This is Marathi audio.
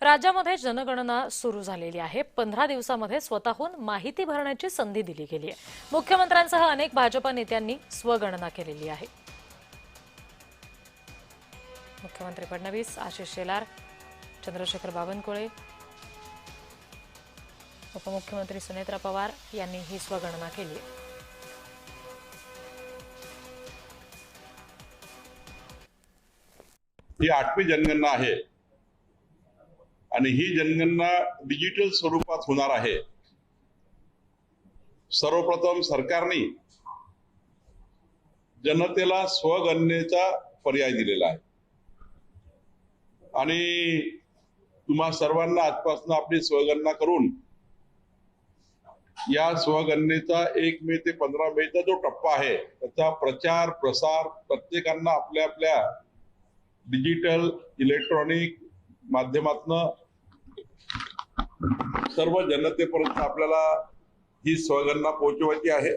राज्यामध्ये जनगणना सुरू झालेली आहे। 15 दिवसांमध्ये स्वतःहून माहिती भरण्याची संधी दिली गेली आहे। मुख्यमंत्र्यांसह अनेक भाजप नेत्यांनी स्वगणना केलेली आहे। मुख्यमंत्री फडणवीस, आशिष शेलार, चंद्रशेखर बावनकुळे, उपमुख्यमंत्री सुनेत्रा पवार यांनी ही स्वगणना केली आहे। ही 8वी जनगणना आहे आणि ही जनगणना डिजिटल स्वरूपात होणार आहे। सर्वप्रथम सरकारने जनतेला स्वगणनेचा पर्याय दिलेला आहे आणि तुम्हा सर्वांना आजपासून आपली स्वगणना करून या स्वगणनेचा 1 मे ते 15 मेचा जो टप्पा आहे त्याचा प्रचार प्रसार प्रत्येकांना आपल्या आपल्या डिजिटल इलेक्ट्रॉनिक माध्यमातून सर्व जनतेपर्यंत आपल्याला ही स्वगणना पोहोचवायची आहे।